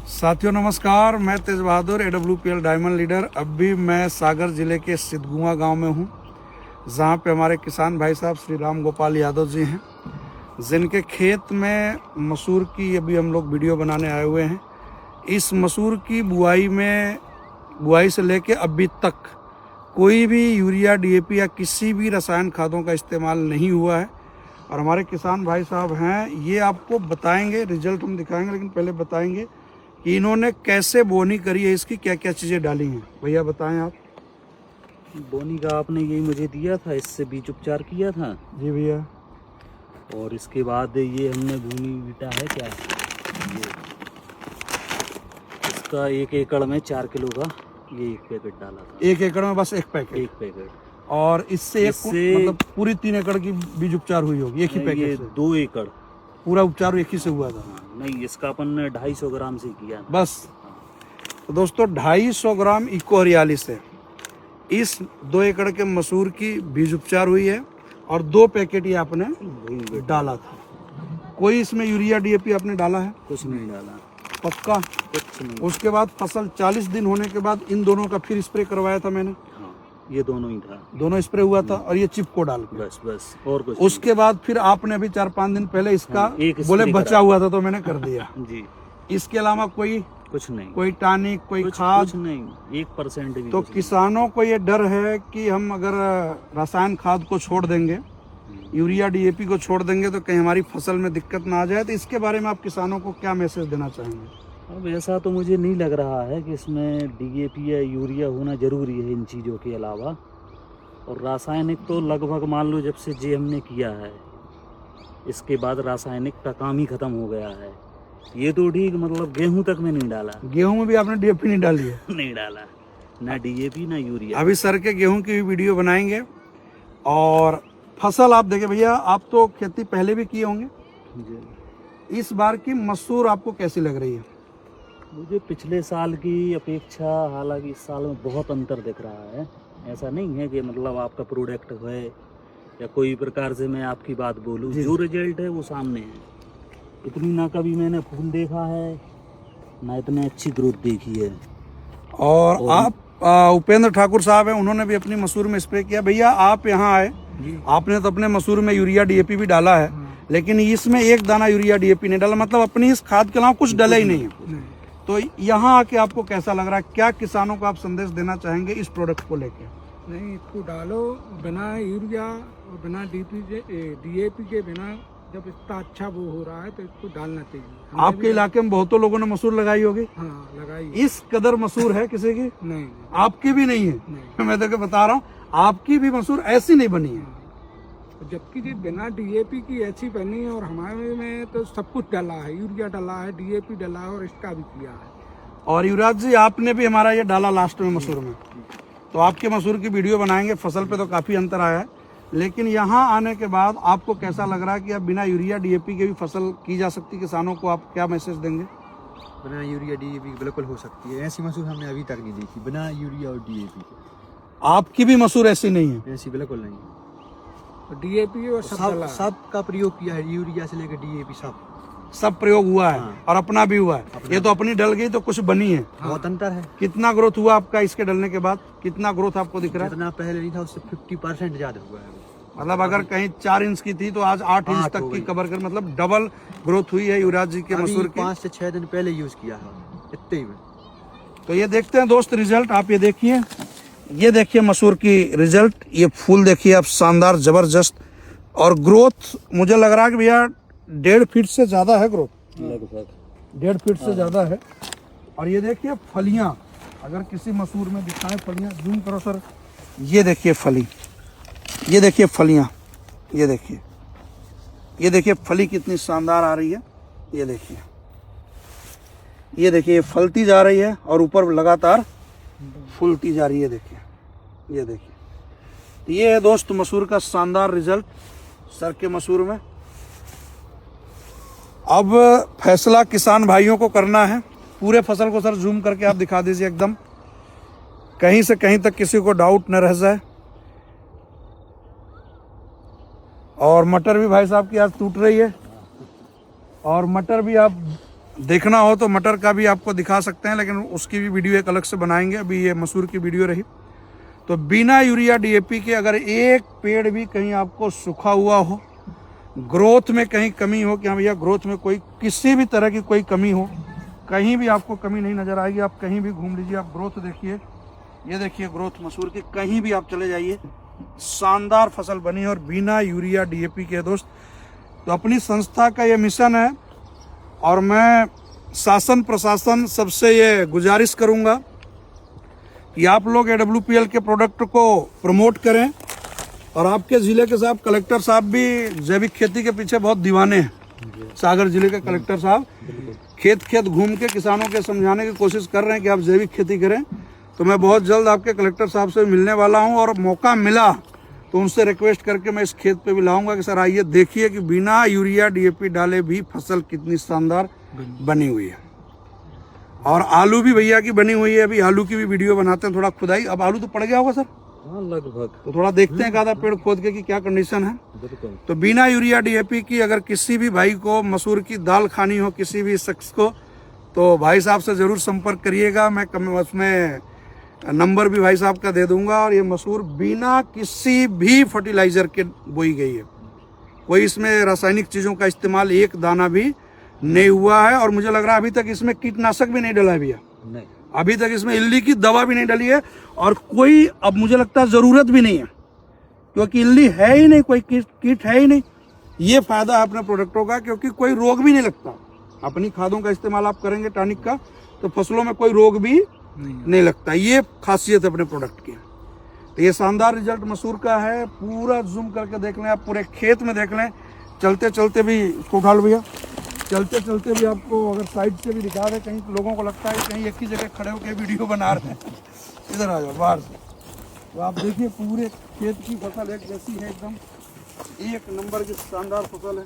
साथियों नमस्कार, मैं तेज बहादुर AWPL डायमंड लीडर। अब भी मैं सागर ज़िले के सिद्धगुआ गांव में हूं, जहां पे हमारे किसान भाई साहब श्री राम गोपाल यादव जी हैं, जिनके खेत में मसूर की अभी हम लोग वीडियो बनाने आए हुए हैं। इस मसूर की बुआई से लेके अभी तक कोई भी यूरिया, DAP या किसी भी रसायन खादों का इस्तेमाल नहीं हुआ है। और हमारे किसान भाई साहब हैं, ये आपको बताएंगे, रिजल्ट हम दिखाएंगे, लेकिन पहले बताएंगे कि इन्होंने कैसे बोनी करी है, इसकी क्या क्या चीज़ें डाली हैं। भैया बताएं आप। बोनी का आपने यही मुझे दिया था, इससे बीज उपचार किया था। जी भैया। और इसके बाद ये हमने भूमि बीटा है क्या, ये इसका 1 एकड़ में 4 किलो का ये 1 पैकेट डाला था। 1 एकड़ में बस 1 पैकेट? 1 पैकेट। और इससे मतलब पूरी 3 एकड़ की बीज उपचार हुई होगी एक ही पैकेट ये से? 2 एकड़ पूरा उपचार एक ही से हुआ था? नहीं, इसका अपन ने 250 ग्राम से किया था बस। तो दोस्तों 250 ग्राम इको हरियाली से इस 2 एकड़ के मसूर की बीज उपचार हुई है और 2 पैकेट ये आपने डाला था। कोई इसमें यूरिया, DAP आपने डाला है? कुछ नहीं डाला। पक्का? कुछ नहीं। उसके बाद फसल 40 दिन होने के बाद इन दोनों का फिर स्प्रे करवाया था मैंने? हाँ, ये दोनों ही था। दोनों स्प्रे हुआ था और ये चिप को डाल के बस और कुछ उसके बाद फिर आपने अभी 4-5 दिन पहले इसका एक बोले बचा हुआ था तो मैंने कर दिया। जी। इसके अलावा कोई कुछ नहीं, कोई टॉनिक, कोई खाद? कुछ नहीं, 1% भी। तो किसानों को ये डर है कि हम अगर रासायन खाद को छोड़ देंगे, यूरिया, DAP को छोड़ देंगे तो कहीं हमारी फसल में दिक्कत ना आ जाए। तो इसके बारे में आप किसानों को क्या मैसेज देना चाहेंगे? अब ऐसा तो मुझे नहीं लग रहा है कि इसमें DAP या यूरिया होना जरूरी है इन चीज़ों के अलावा। और रासायनिक तो लगभग मान लो जब से जे हमने किया है, इसके बाद रासायनिक का काम ही खत्म हो गया है। ये तो ठीक, मतलब गेहूं तक में नहीं डाला। गेहूं में भी आपने DAP नहीं डाली है? नहीं डाला, ना DAP ना यूरिया। अभी सर के गेहूं की भी वीडियो बनाएंगे। और फसल आप देखें भैया, आप तो खेती पहले भी किए होंगे, इस बार की मसूर आपको कैसी लग रही है? मुझे पिछले साल की अपेक्षा हालांकि इस साल में बहुत अंतर दिख रहा है। ऐसा नहीं है कि मतलब आपका प्रोडक्ट है या कोई प्रकार से मैं आपकी बात बोलूं, जो रिजल्ट है वो सामने है। इतनी ना कभी मैंने फूल देखा है, ना इतने अच्छी ग्रोथ देखी है। और आप उपेंद्र ठाकुर साहब हैं, उन्होंने भी अपनी मसूर में स्प्रे किया। भैया आप यहाँ आए, आपने तो अपने मसूर में यूरिया, DAP भी डाला है, लेकिन इसमें एक दाना यूरिया, DAP नहीं डाला, मतलब अपनी इस खाद के अलावा कुछ डाला ही नहीं है। तो यहाँ आके आपको कैसा लग रहा है? क्या किसानों को आप संदेश देना चाहेंगे इस प्रोडक्ट को लेके? नहीं, इसको डालो बिना यूरिया और बिना DAP के बिना, जब इतना अच्छा वो हो रहा है तो इसको डालना चाहिए। आपके इलाके में बहुतों लोगों ने मसूर लगाई होगी? हाँ, लगाई। इस कदर मसूर है किसी की? नहीं। आपकी भी नहीं है? नहीं। मैं तो बता रहा हूँ, आपकी भी मसूर ऐसी नहीं बनी है। जबकि जी बिना DAP की ऐसी बनी है, और हमारे में तो सब कुछ डाला है, यूरिया डाला है, DAP डाला है और इसका भी किया है। और युवराज जी आपने भी हमारा ये डाला लास्ट में मसूर में, तो आपके मसूर की वीडियो बनाएंगे। फसल पे तो काफी अंतर आया है, लेकिन यहाँ आने के बाद आपको कैसा लग रहा है कि अब बिना यूरिया, DAP के भी फसल की जा सकती? किसानों को आप क्या मैसेज देंगे? बिना यूरिया, DAP बिल्कुल हो सकती है। ऐसी मसूर हमने अभी तक नहीं देखी बिना यूरिया और DAP के। आपकी भी मसूर ऐसी नहीं है? ऐसी बिल्कुल नहीं। DAP और सब का प्रयोग किया है, यूरिया से लेकर DAP सब प्रयोग हुआ है। और अपना भी हुआ है। ये तो अपनी डल गई तो कुछ बनी है। बहुत अंतर है। कितना ग्रोथ हुआ आपका इसके डलने के बाद? कितना ग्रोथ आपको दिख रहा है? जितना पहले नहीं था उससे 50% ज्यादा हुआ है। मतलब अगर कहीं 4 इंच की थी तो आज 8 इंच तक की कवर कर, मतलब डबल ग्रोथ हुई है युवराज जी के मसूर की। 5 से 6 दिन पहले यूज किया है इतने ही में। तो ये देखते हैं दोस्त रिजल्ट। आप ये देखिए, ये देखिए मसूर की रिजल्ट। ये फूल देखिए आप, शानदार, जबरदस्त। और ग्रोथ मुझे लग रहा है कि भैया 1.5 फीट से ज्यादा है ग्रोथ, लगभग 1.5 फीट से ज्यादा है। और ये देखिए फलियां, अगर किसी मसूर में दिखाएं फलियां, जूम करो सर, ये देखिए फली, ये देखिए फलियां, ये देखिए, ये देखिए फली कितनी शानदार आ रही है। ये देखिए, ये देखिए फलती जा रही है और ऊपर लगातार फूलती जा रही है। देखिए, ये देखिए, ये है दोस्त मसूर का शानदार रिजल्ट सर के मसूर में। अब फैसला किसान भाइयों को करना है। पूरे फसल को सर जूम करके आप दिखा दीजिए, एकदम कहीं से कहीं तक किसी को डाउट न रह जाए। और मटर भी भाई साहब की आज टूट रही है, और मटर भी आप देखना हो तो मटर का भी आपको दिखा सकते हैं, लेकिन उसकी भी वीडियो एक अलग से बनाएंगे। अभी ये मसूर की वीडियो रही। तो बिना यूरिया डीएपी के अगर एक पेड़ भी कहीं आपको सूखा हुआ हो, ग्रोथ में कहीं कमी हो कि हाँ भैया ग्रोथ में कोई किसी भी तरह की कोई कमी हो, कहीं भी आपको कमी नहीं नज़र आएगी। आप कहीं भी घूम लीजिए, आप ग्रोथ देखिए, ये देखिए ग्रोथ मसूर की, कहीं भी आप चले जाइए शानदार फसल बनी और बिना यूरिया डीएपी के दोस्त। तो अपनी संस्था का ये मिशन है और मैं शासन प्रशासन सबसे ये गुजारिश करूंगा कि आप लोग AWPL के प्रोडक्ट को प्रमोट करें। और आपके ज़िले के साहब कलेक्टर साहब भी जैविक खेती के पीछे बहुत दीवाने हैं। सागर जिले के कलेक्टर साहब खेत खेत घूम के किसानों के समझाने की कोशिश कर रहे हैं कि आप जैविक खेती करें। तो मैं बहुत जल्द आपके कलेक्टर साहब से मिलने वाला हूं और मौका मिला तो उनसे रिक्वेस्ट करके मैं इस खेत पे भी लाऊंगा कि सर आइए देखिए कि बिना यूरिया डीएपी डाले भी फसल कितनी शानदार बनी हुई है। और आलू भी भैया की बनी हुई है। अभी आलू की भी वीडियो बनाते हैं, थोड़ा खुदाई। अब आलू तो पड़ गया होगा सर? हाँ लगभग। तो थोड़ा देखते हैं एक आधा पेड़ खोद के कि क्या कंडीशन है। बिल्कुल। तो बिना यूरिया डीएपी की अगर किसी भी भाई को मसूर की दाल खानी हो, किसी भी शख्स को, तो भाई साहब से ज़रूर संपर्क करिएगा। मैं उसमें नंबर भी भाई साहब का दे दूंगा। और ये मसूर बिना किसी भी फर्टिलाइजर के बोई गई है, कोई इसमें रासायनिक चीज़ों का इस्तेमाल एक दाना भी नहीं हुआ है। और मुझे लग रहा है अभी तक इसमें कीटनाशक भी नहीं डला है भैया, नहीं, अभी तक इसमें इल्ली की दवा भी नहीं डली है। और कोई अब मुझे लगता है ज़रूरत भी नहीं है, क्योंकि इल्ली है ही नहीं, कोई कीट है ही नहीं। ये फायदा है अपने प्रोडक्टों का, क्योंकि कोई रोग भी नहीं लगता। अपनी खादों का इस्तेमाल आप करेंगे टॉनिक का, तो फसलों में कोई रोग भी नहीं लगता। ये खासियत है अपने प्रोडक्ट की। तो ये शानदार रिजल्ट मसूर का है। पूरा जूम करके देख लें आप, पूरे खेत में देख लें। चलते चलते भी इसको उठा लो भैया, चलते चलते भी आपको अगर साइड से भी दिखा दे, कहीं लोगों को लगता है कहीं एक ही जगह खड़े होकर वीडियो बना रहे हैं। इधर आ जाओ बाहर से, तो आप देखिए पूरे खेत की फसल एक जैसी है, एकदम एक नंबर की शानदार फसल है।